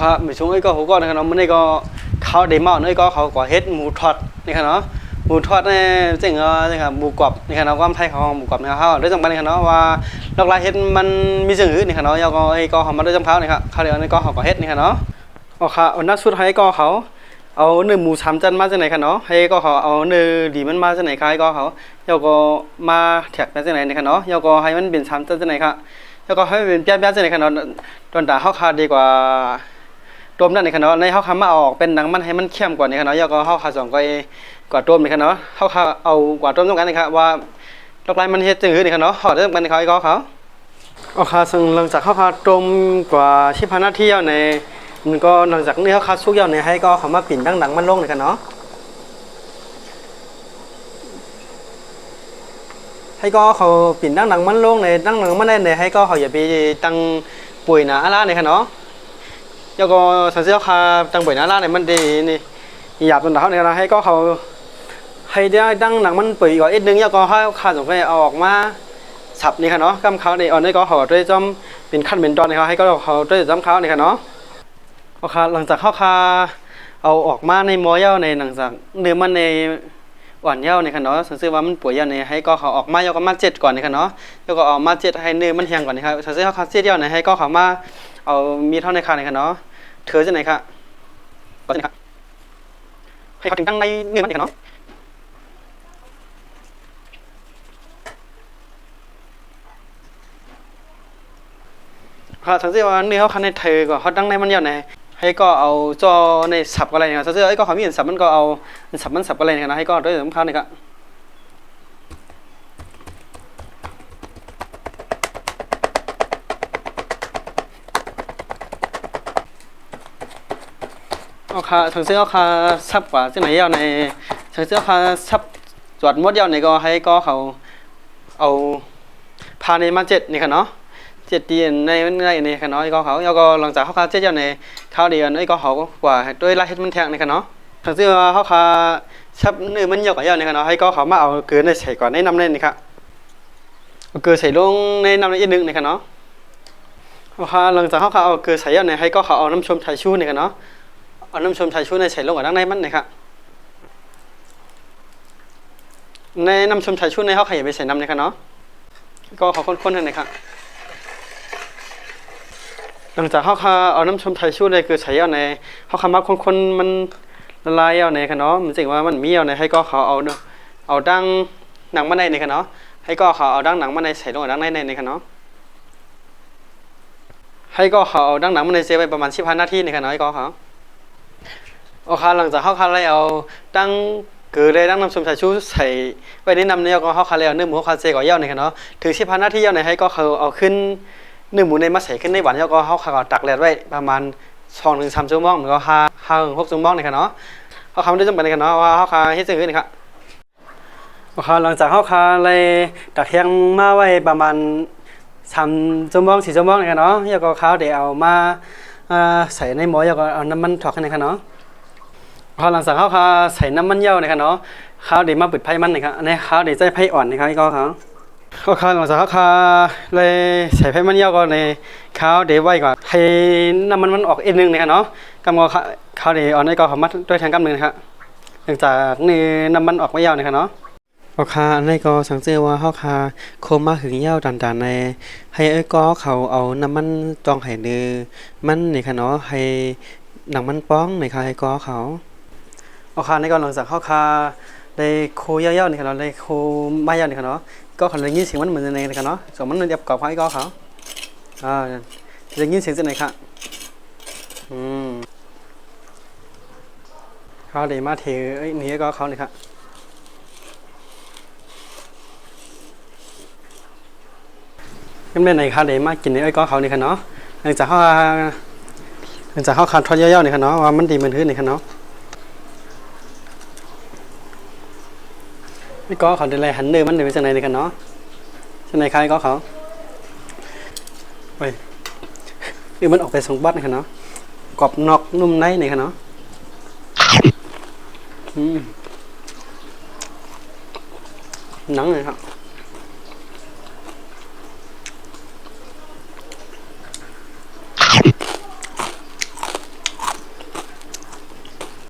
ครับมีช่วงไอ้ก็หัวก้อนนะครับเนาะมันนี่ก็เขาเดมอนไอ้ก็เขาก่อเฮ็ดหมูทอดนี่ครับเนาะหมูทอดเนี่ยจริงนี่ครับหมูกรอบนี่ครับเนาะความไทยของหมูกรอบนี่ครับเขาด้วยจำเป็นนี่ครับเนาะว่าลอกลายเฮ็ดมันมีสิ่งอื่นนี่ครับเนาะยาก็ไอ้ก็เขามาด้วยจำเขานี่ครับเขาเดี๋ยวนี่ก็เขาก่อเฮ็ดนี่ครับเนาะครับอันนั้นสุดท้ายก็เขาเอาเนื้อหมูสามชั้นมาจากไหนครับเนาะให้ก็เขาเอาเนื้อดีมันมาจากไหนครับก็เขายาก็มาแท็กมาจากไหนนี่ครับเนาะยาก็ให้มันเป็นสามชั้นจากไหนครับยาก็ให้เป็นแป๊บๆจากไหนครับเนาะตอนด่าเขาขาดดีกว่าต้มนั่นนี่ค่ะเนาะในเขาคำมาออกเป็นหนังมันให้มันเข้มกว่านี้ค่ะเนาะแล้วก็เขาขาสองก็กว่าต้มนี่ค่ะเนาะเขาเอากว่าต้มต้องกันนี่ค่ะว่าดอกไม้มันเฮ็ดจังหื้อนี่ค่ะเนาะเขาเริ่มกันเขาอีกเขาเอาค่ะซึ่งหลังจากเขาต้มกว่า10 นาทีแล้วในมันก็หลังจากนี้เขาสุกแล้วในให้ก็เขามาปิ่นดังหนังมันลงนี่ค่ะเนาะให้ก็เขาปิ่นดังหนังมันลงในดังหนังมันได้ในให้ก็เขาอย่าไปตั้งปุ๋ยหนาอะไรนี่ค่ะเนาะแล้วก็สันเสียค่าตั้งปุ๋ยหนาล่าเนี่ยมันดีนี่หยาบจนเขาเนี่ยนะให้ก็เขาให้ได้ดังหนังมันปุ๋ยก่อนอีกนึงแล้วก็ให้ค่าส่งไปเอาออกมาสับนี่ค่ะเนาะกำเขาเนี่ยอันนี้ก็เขาด้วยจอมเป็นขั้นเป็นตอนนี่เขาให้ก็เขาด้วยจอมเขานี่ค่ะเนาะโอเคหลังจากเขาค่าเอาออกมาในหม้อเย้าในหลังจากเนื้อมันในอ่อนเย้านี่ค่ะเนาะสันเสียว่ามันปุ๋ยเย้าเนี่ยให้ก็เขาออกมาแล้วก็มาเจ็ดก่อนนี่ค่ะเนาะแล้วก็ออกมาเจ็ดให้เนื้อมันแห้งก่อนนี่ค่ะสันเสียเขาค่าเจ็ดเย้าเนี่ยให้ก็เขามาเอามีเท่าในคาเนี่ยค่ะเนาะเธอจะไหนคะก็จะไหนคะให้เขาถึงตั้งในเงื่อนมันเนาะค่ะสังเกตว่าเนื้อเขาคันในเธอก็เขาตั้งในมันยาวไหนให้ก็เอาจอในสับอะไรเนี่ยสังเกตไอ้ก็เขามีเห็นสับมันก็เอาสับมันสับอะไรเนี่ยนะให้ก็ด้วยสำคัญเลยครับเอาค่ะถึงซื้อเอาค่ะซับกว่าที่ไหนเอาในถึงซื้อเอาค่ะซับจอดมดเอาในก็ให้ก็เขาเอาพาในมาเจ็ดนี่ค่ะเนาะเจ็ดดีในนี่ค่ะเนาะก็เขาแล้วก็หลังจากเขาค่ะเจ็ดเอาในข้าวเดียวนี่ก็เขากว่าด้วยลายเฮ็ดมันแทงนี่ค่ะเนาะถึงซื้อเขาค่ะซับเนื้อมันเยอะกว่าเอานี่ค่ะเนาะให้ก็เขามาเอาเกลือในใส่ก่อนในน้ำในนี่ค่ะเอาเกลือใส่ลงในน้ำในอีกนึงนี่ค่ะเนาะเอาค่ะหลังจากเขาค่ะเอาเกลือใส่เอาในให้ก็เขาเอาน้ำชมไทยชูนี่ค่ะเนาะเอาน้ำชมไทยชูในใส่ลงกับด้านในมันเลยครับในน้ำชมไทยชูในเขาขยับไปใส่น้ำเลยครับเนาะก็ขอค้นๆหน่อยครับหลังจากเขาเอาน้ำชมไทยชูในคือใส่เอาในเขามาคนๆมันละลายเอาในครับเนาะมันจริงว่ามันมีเอาในให้ก็เขาเอาดังหนังมันในครับเนาะให้ก็เขาเอาดังหนังมันในใส่ลงกับด้านในครับเนาะให้ก็เขาเอาดังหนังมันในเซฟไปประมาณ15 นาทีครับเนาะให้ก็เขาโอเคหลังจากเขาเลยเอาตั้งคือเลยตั้งน้ำส้มสายชูใส่ไว้ในน้ำเนี่ยก็เขาเลยเอาเนื้อหมูเขาเซก่อเย่าในกันเนาะถึง15 นาทีเย่าในให้ก็เขาเอาขึ้นเนื้อหมูในมาใส่ขึ้นในหวานแล้วก็เขาตักแดดไว้ประมาณ2-3 ชั่วโมงหรือก็5-6 ชั่วโมงในกันเนาะเขาทำได้จำเป็นในกันเนาะว่าเขาเฮ็ดสิ่งอื่นครับโอเคหลังจากเขาเลยตักแห้งมาไว้ประมาณ3 ชั่วโมง4 ชั่วโมงในกันเนาะแล้วก็เขาเดี๋ยวเอามาใส่ในหม้อแล้วก็เอาน้ำมันถอดกันในกันเนาะพอหลังจากเขาใส่น้ำมันเย่านะครับเนาะเขาเดี๋ยวมาปิดไผ่มันนะครับอันนี้เขาเดี๋ยวจะไผ่อ่อนนะครับก็เขาหลังจากเขาเลยใส่ไผ่มันเย่าก็ในเขาเดี๋ยวไว้ก่อนให้น้ำมันออกอีกนึงนะครับเนาะกำลังเขาเดี๋ยวเอาในก็เขามัดด้วยทางกำมือนะครับหลังจากนี้น้ำมันออกไม่เย่านะครับเนาะโอเคอันนี้ก็สังเกตว่าเขาโคมมาถึงเย่าด่านๆในให้ไอ้ก็เขาเอาน้ำมันจองไห่เนื้อมันนี่ค่ะเนาะให้หนังมันป้องในค่ะไอ้ก็เขาโอเคในก่อนหลังจากเขาได้โคเยอะๆนี่ครับเราได้โคไม่เยอะนี่ครับเนาะก็เขาเลยยินเสียงมันเหมือนในนะครับเนาะส่วนมันเรียบกับให้ก็เขาจะยินเสียงจากไหนครับเขาเดี๋ยวมาถือนี่ก็เขานี่ครับก็เป็นไหนครับเดี๋ยวมากินนี่ก็เขานี่ครับเนาะหลังจากเขาขาดทอดเยอะๆนี่ครับเนาะว่ามันดีมันขึ้นนี่ครับเนาะไม่ก็เขาได้หันเนื้อมันอยู่จากไหนนี่กันเนาะจากไหนใครก็เขาไปคือมันออกไป2 บัตรนี่กันเนาะกรอบนอกนุ่มในนี่กันเนาะหนังเลยครับ